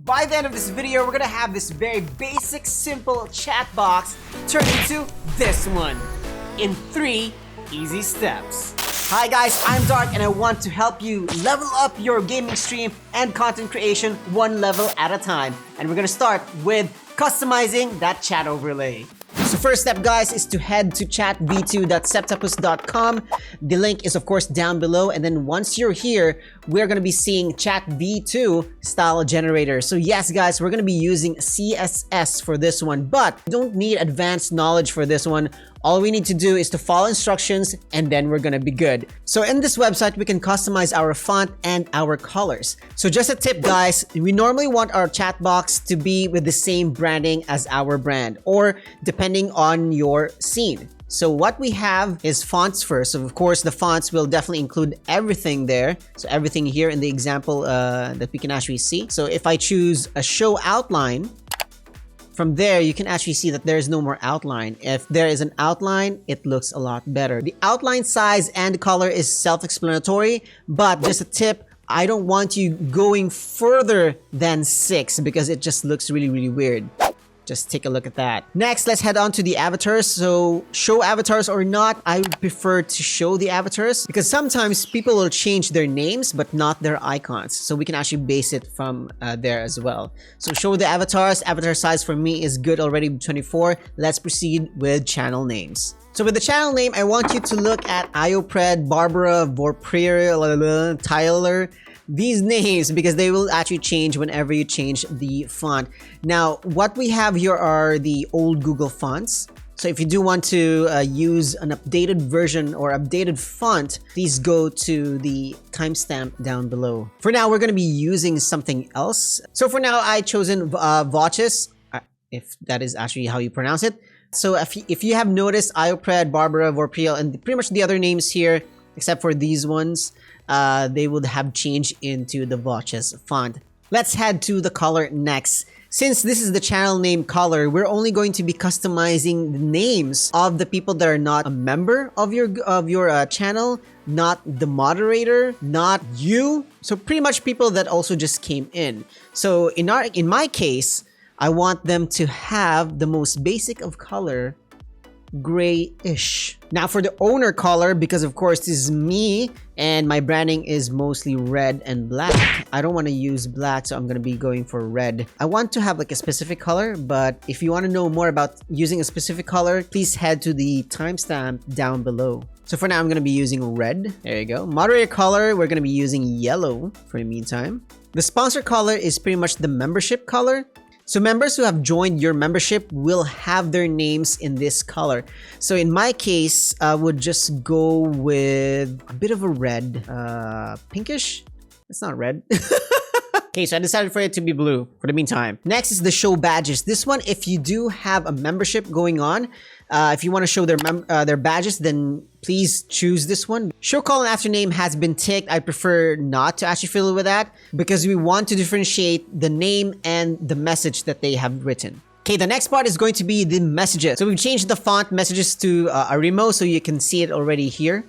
By the end of this video, we're gonna have this very basic, simple chat box turn into this one in 3 easy steps. Hi guys, I'm Dark and I want to help you level up your gaming stream and content creation one level at a time. And we're gonna start with customizing that chat overlay. So first step guys is to head to Chat V2.0 The link is of course down below, and then once you're here, we're gonna be seeing Chat V2 Style Generator. So yes guys, we're gonna be using CSS for this one, but you don't need advanced knowledge for this one. All we need to do is to follow instructions and then we're gonna be good. So in this website, we can customize our font and our colors. So just a tip guys, we normally want our chat box to be with the same branding as our brand, or depending on your scene. So what we have is fonts first. So of course the fonts will definitely include everything there. So everything here in the example that we can actually see. So if I choose a show outline, from there, you can actually see that there's no more outline. If there is an outline, it looks a lot better. The outline size and color is self-explanatory, but just a tip, I don't want you going further than 6 because it just looks really weird. Just take a look at that. Next, let's head on to the avatars. So show avatars or not, I would prefer to show the avatars because sometimes people will change their names but not their icons. So we can actually base it from there as well. So show the avatars. Avatar size for me is good already, 24. Let's proceed with channel names. So with the channel name, I want you to look at Iopred, Barbara, Vorprir, Tyler. These names, because they will actually change whenever you change the font. Now, what we have here are the old Google fonts. So if you do want to use an updated version or updated font, please go to the timestamp down below. For now, we're going to be using something else. So for now, I chosen Voces, if that is actually how you pronounce it. So if you have noticed, Iopred, Barbara, Vorprir, and pretty much the other names here, except for these ones, they would have changed into the Voces font. Let's head to the color next. Since this is the channel name color, we're only going to be customizing the names of the people that are not a member of your channel, not the moderator, not you. So pretty much people that also just came in. So in my case, I want them to have the most basic of color, grayish. Now for the owner color, because of course this is me and my branding is mostly red and black, I don't want to use black, so I'm going to be going for red. I want to have like a specific color, but if you want to know more about using a specific color, please head to the timestamp down below. So for now, I'm going to be using red. There you go. Moderator color, we're going to be using yellow for the meantime. The sponsor color is pretty much the membership color. So members who have joined your membership will have their names in this color. So in my case, I would just go with a bit of a red, pinkish. It's not red. Okay, so I decided for it to be blue for the meantime. Next is the show badges. This one, if you do have a membership going on, if you want to show their badges, then please choose this one. Show call and after name has been ticked. I prefer not to actually fiddle with that because we want to differentiate the name and the message that they have written. Okay, the next part is going to be the messages. So we've changed the font messages to Arimo, so you can see it already here.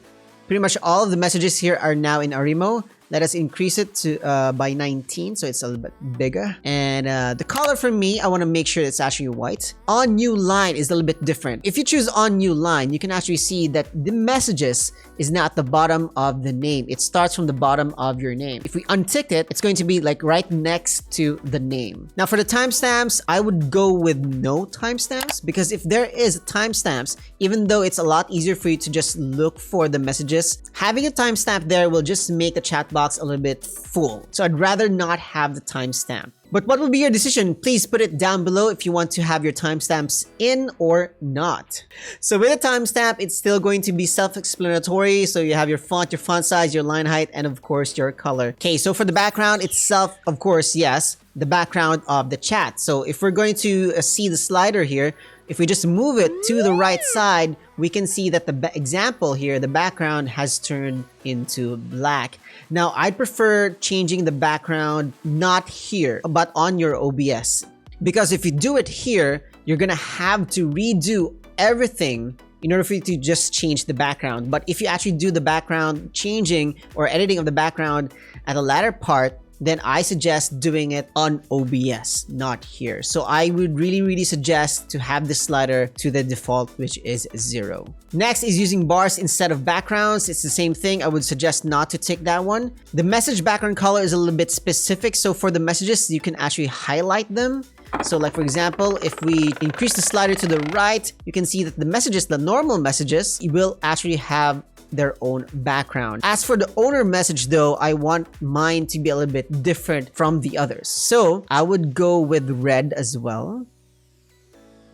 Pretty much all of the messages here are now in Arimo. Let us increase it to by 19, so it's a little bit bigger. And the color for me, I want to make sure it's actually white. On new line is a little bit different. If you choose on new line, you can actually see that the messages is now at the bottom of the name. It starts from the bottom of your name. If we untick it, it's going to be like right next to the name. Now for the timestamps, I would go with no timestamps, because if there is timestamps, even though it's a lot easier for you to just look for the messages, having a timestamp there will just make the chat box a little bit full. So I'd rather not have the timestamp. But what will be your decision? Please put it down below if you want to have your timestamps in or not. So with a timestamp, it's still going to be self-explanatory. So you have your font size, your line height, and of course your color. Okay, so for the background itself, of course, yes, the background of the chat. So if we're going to see the slider here, if we just move it to the right side, we can see that the example here, the background has turned into black. Now, I'd prefer changing the background not here, but on your OBS. Because if you do it here, you're gonna have to redo everything in order for you to just change the background. But if you actually do the background changing or editing of the background at the latter part, then I suggest doing it on OBS, not here. So I would really suggest to have this slider to the default, which is 0. Next is using bars instead of backgrounds. It's the same thing. I would suggest not to tick that one. The message background color is a little bit specific. So for the messages, you can actually highlight them. So like for example, if we increase the slider to the right, you can see that the messages, the normal messages, will actually have their own background. As for the owner message though, I want mine to be a little bit different from the others. So I would go with red as well.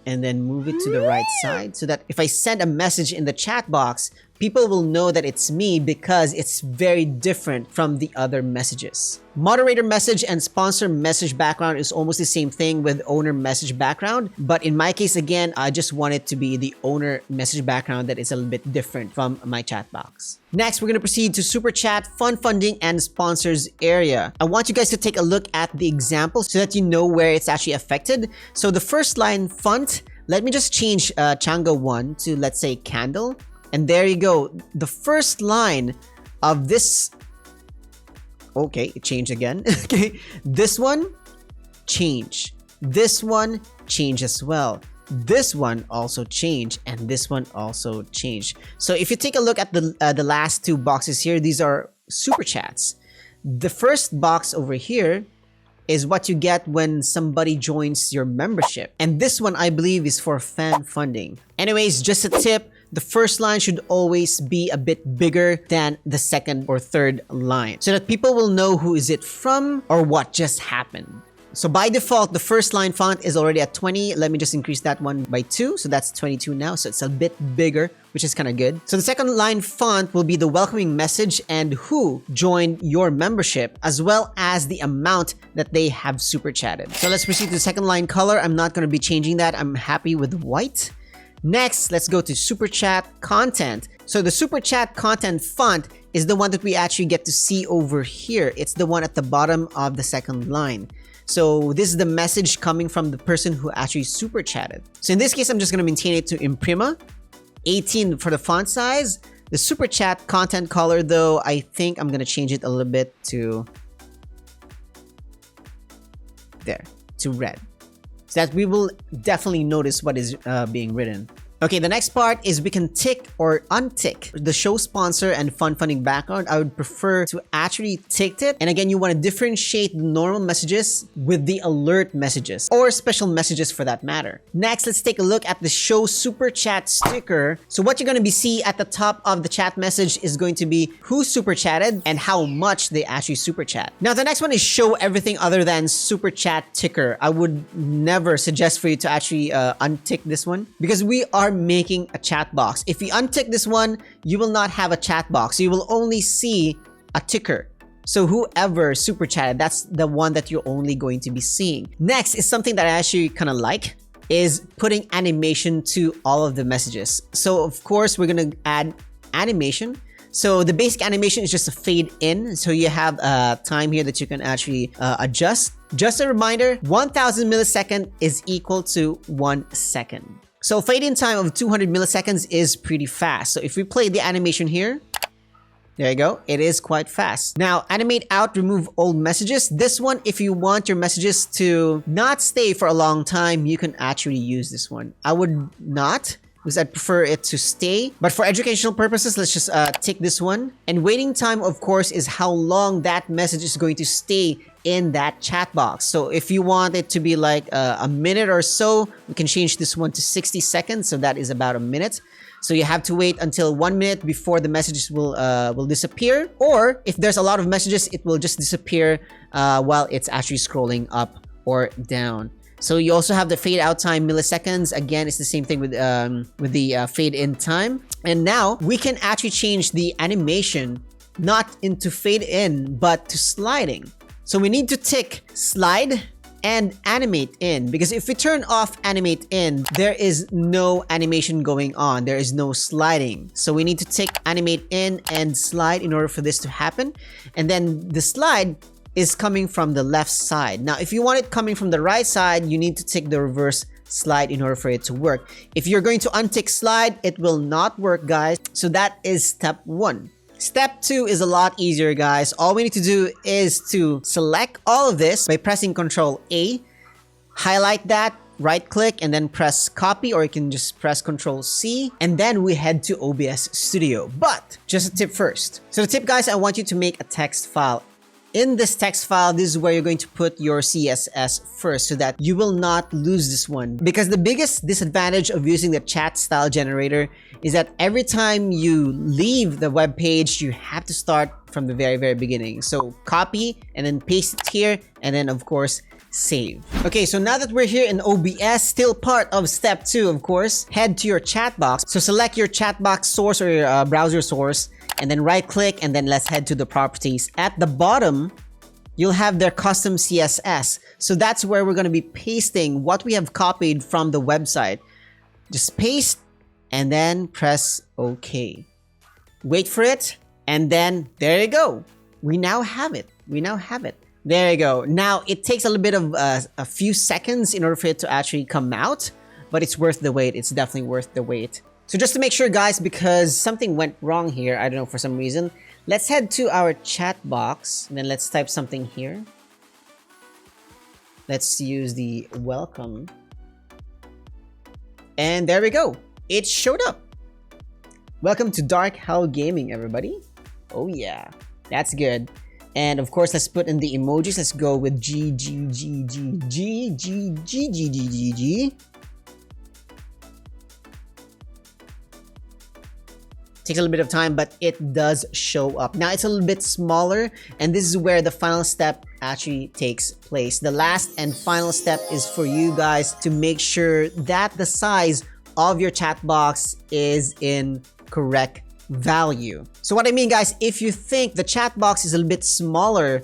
And then move it to the right side so that if I send a message in the chat box, people will know that it's me because it's very different from the other messages. Moderator message and sponsor message background is almost the same thing with owner message background. But in my case, again, I just want it to be the owner message background that is a little bit different from my chat box. Next, we're going to proceed to Super Chat, Fun Funding, and Sponsors area. I want you guys to take a look at the example so that you know where it's actually affected. So the first line, font, let me just change Chango 1 to, let's say, candle. And there you go. The first line of this... Okay, it changed again. Okay, this one, change. This one, change as well. This one also changed, and this one also changed. So if you take a look at the last two boxes here, these are super chats. The first box over here is what you get when somebody joins your membership. And this one, I believe, is for fan funding. Anyways, just a tip. The first line should always be a bit bigger than the second or third line so that people will know who is it from or what just happened. So by default, the first line font is already at 20. Let me just increase that one by 2. So that's 22 now. So it's a bit bigger, which is kind of good. So the second line font will be the welcoming message and who joined your membership, as well as the amount that they have super chatted. So let's proceed to the second line color. I'm not going to be changing that. I'm happy with white. Next, let's go to Super Chat content. So the Super Chat content font is the one that we actually get to see over here. It's the one at the bottom of the second line. So this is the message coming from the person who actually super chatted. So in this case, I'm just going to maintain it to Imprima. 18 for the font size. The Super Chat content color though, I think I'm going to change it a little bit to there, to red. So that we will definitely notice what is being written. Okay, the next part is we can tick or untick the show sponsor and fun funding background. I would prefer to actually tick it. And again, you want to differentiate the normal messages with the alert messages or special messages for that matter. Next, let's take a look at the show super chat sticker. So what you're going to be see at the top of the chat message is going to be who super chatted and how much they actually super chat. Now, the next one is show everything other than super chat ticker. I would never suggest for you to actually untick this one because we are making a chat box. If you untick this one, you will not have a chat box. You will only see a ticker. So whoever super chatted, that's the one that you're only going to be seeing. Next is something that I actually kind of like, is putting animation to all of the messages. So of course, we're going to add animation. So the basic animation is just a fade in. So you have time here that you can actually adjust. Just a reminder, 1000 millisecond is equal to 1 second. So fade in time of 200 milliseconds is pretty fast. So if we play the animation here, there you go. It is quite fast. Now, animate out, remove old messages. This one, if you want your messages to not stay for a long time, you can actually use this one. I would not, because I'd prefer it to stay. But for educational purposes, let's just take this one. And waiting time, of course, is how long that message is going to stay in that chat box. So if you want it to be like a minute or so, we can change this one to 60 seconds. So that is about a minute. So you have to wait until 1 minute before the messages will disappear. Or if there's a lot of messages, it will just disappear while it's actually scrolling up or down. So you also have the fade out time milliseconds. Again, it's the same thing with the fade in time. And now we can actually change the animation not into fade in, but to sliding. So we need to tick slide and animate in, because if we turn off animate in, there is no animation going on. There is no sliding. So we need to tick animate in and slide in order for this to happen. And then the slide is coming from the left side. Now, if you want it coming from the right side, you need to tick the reverse slide in order for it to work. If you're going to untick slide, it will not work, guys. So that is step 1. Step 2 is a lot easier, guys. All we need to do is to select all of this by pressing Ctrl A, highlight that, right click, and then press copy, or you can just press Ctrl C, and then we head to OBS Studio. But just a tip first. So the tip, guys, I want you to make a text file. In this text file, this is where you're going to put your CSS first so that you will not lose this one. Because the biggest disadvantage of using the chat style generator is that every time you leave the web page, you have to start from the very beginning. So copy and then paste it here, and then of course, save. Okay, so now that we're here in OBS, still part of step 2, of course, head to your Chatbox. So select your Chatbox source or your browser source, and then right click, and then let's head to the properties. At the bottom, you'll have their custom CSS. So that's where we're going to be pasting what we have copied from the website. Just paste and then press OK. Wait for it, and then there you go. We now have it. There you go. Now, it takes a little bit of a few seconds in order for it to actually come out, but it's worth the wait. It's definitely worth the wait. So just to make sure, guys, because something went wrong here, I don't know, for some reason, let's head to our chat box, and then let's type something here. Let's use the welcome. And there we go. It showed up. Welcome to Dark Hell Gaming, everybody. Oh yeah, that's good. And of course, let's put in the emojis. Let's go with G, G, G, G, G, G, G, G, G, G, G. Takes a little bit of time, but it does show up. Now, it's a little bit smaller, and this is where the final step actually takes place. The last and final step is for you guys to make sure that the size of your chat box is in correct value. So what I mean, guys, if you think the chat box is a little bit smaller,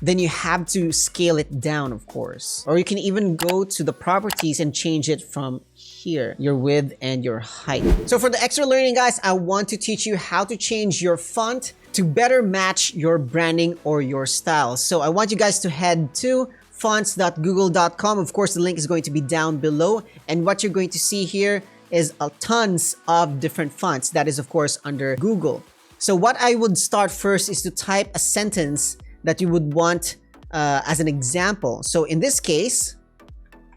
then you have to scale it down, of course. Or you can even go to the properties and change it from here, your width and your height. So for the extra learning, guys, I want to teach you how to change your font to better match your branding or your style. So I want you guys to head to fonts.google.com. Of course, the link is going to be down below. And what you're going to see here is tons of different fonts. That is, of course, under Google. So what I would start first is to type a sentence that you would want as an example. So in this case,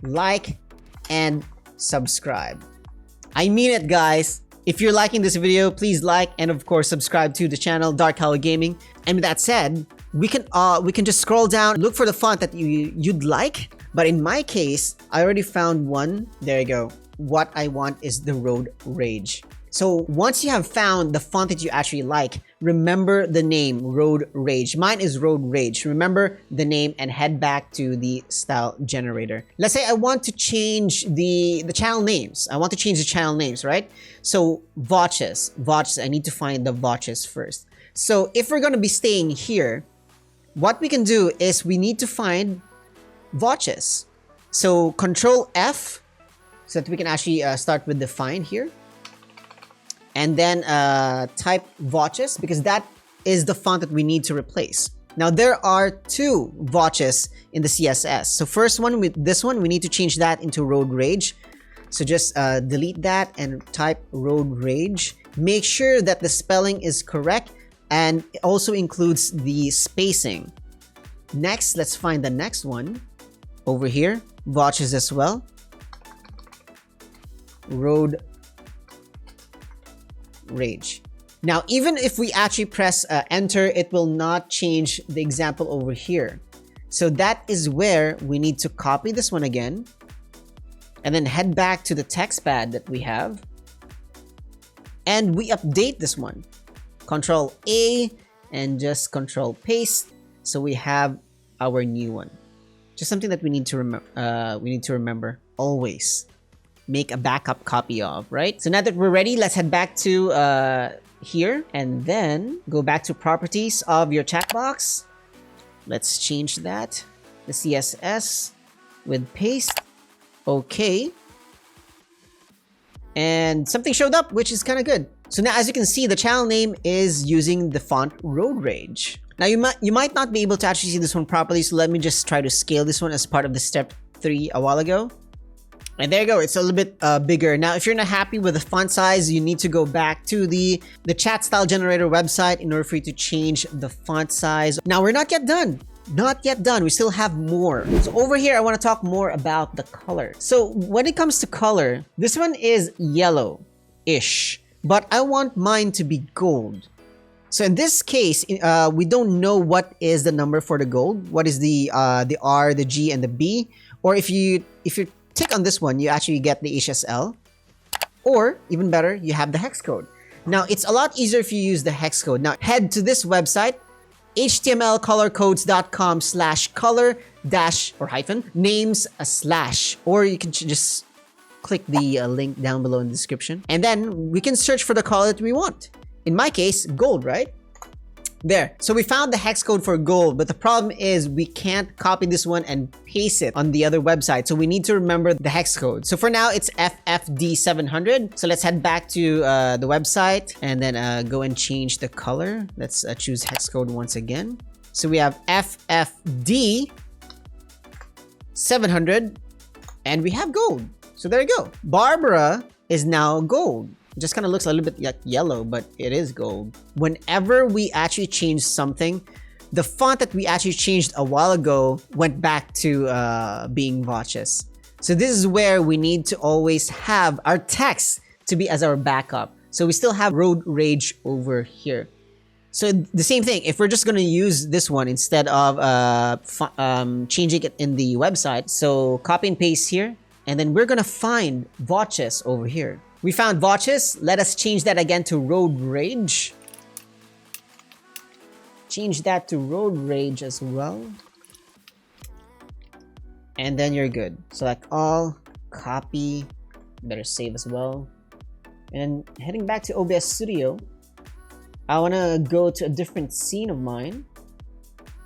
like and subscribe. I mean it, guys. If you're liking this video, please like and of course subscribe to the channel Dark Hell Gaming. And with that said, we can just scroll down, look for the font that you'd like. But in my case, I already found one. There you go. What I want is the Road Rage. So once you have found the font that you actually like, remember the name Road Rage. Mine is Road Rage. Remember the name and head back to the style generator. Let's say I want to change the channel names. I want to change the channel names, right? So watches. I need to find the watches first. So if we're going to be staying here, what we can do is we need to find watches. So Control F so that we can actually start with the find here. And then type watches because that is the font that we need to replace. Now there are two watches in the CSS. So first one, with this one, we need to change that into Road Rage. So just delete that and type Road Rage. Make sure that the spelling is correct and it also includes the spacing. Next, let's find the next one over here. Watches as well. Road Rage. Now, even if we actually press enter, it will not change the example over here. So that is where we need to copy this one again and then head back to the text pad that we have and we update this one. Control A and just Control paste. So we have our new one. Just something that we need to remember always. Make a backup copy of, right? So now that we're ready, let's head back to here and then go back to properties of your chat box. Let's change that, the CSS with paste. Okay. And something showed up, which is kind of good. So now, as you can see, the channel name is using the font Road Rage. Now you might not be able to actually see this one properly, so let me just try to scale this one as part of the step 3 a while ago. And there you go, it's a little bit bigger. Now, if you're not happy with the font size, you need to go back to the Chat Style Generator website in order for you to change the font size. Now, we're not yet done. Not yet done. We still have more. So over here, I want to talk more about the color. So when it comes to color, this one is yellow-ish, but I want mine to be gold. So in this case, we don't know what is the number for the gold. What is the R, the G, and the B? Or if you tick on this one, you actually get the HSL. Or even better, you have the hex code. Now it's a lot easier if you use the hex code. Now head to this website, htmlcolorcodes.com/color- or hyphen names / or you can just click the link down below in the description, and then we can search for the color that we want. In my case, gold, right? There. So we found the hex code for gold, but the problem is we can't copy this one and paste it on the other website. So we need to remember the hex code. So for now, it's FFD700. So let's head back to the website and then go and change the color. Let's choose hex code once again. So we have FFD700 and we have gold. So there you go. Barbara is now gold. It just kind of looks a little bit like yellow, but it is gold. Whenever we actually change something, the font that we actually changed a while ago went back to being Voces. So this is where we need to always have our text to be as our backup. So we still have road rage over here. So the same thing, if we're just going to use this one instead of changing it in the website. So copy and paste here, and then we're going to find Voces over here. We found Voces. Let us change that again to road rage. Change that to road rage as well. And then you're good. Select all, copy, better save as well. And heading back to OBS Studio, I want to go to a different scene of mine.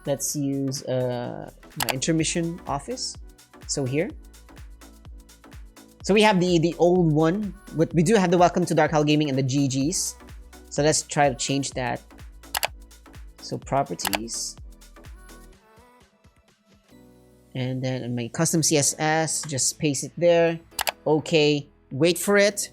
Let's use my intermission office. So here. So we have the old one. We do have the Welcome to Dark Hell Gaming and the GGs. So let's try to change that. So properties. And then in my custom CSS, just paste it there. Okay, wait for it.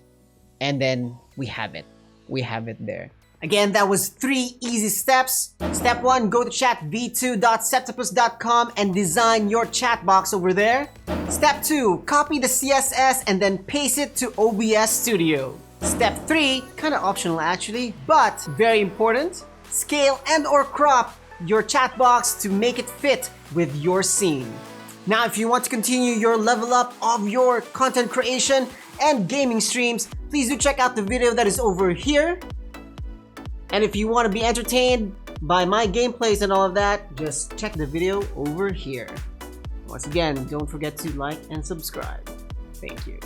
And then we have it. We have it there. Again, that was 3 easy steps. Step 1, go to chatv2.septopus.com and design your chat box over there. Step 2, copy the CSS and then paste it to OBS Studio. Step 3, kind of optional actually, but very important. Scale and or crop your chat box to make it fit with your scene. Now, if you want to continue your level up of your content creation and gaming streams, please do check out the video that is over here. And if you want to be entertained by my gameplays and all of that, just check the video over here. Once again, don't forget to like and subscribe. Thank you.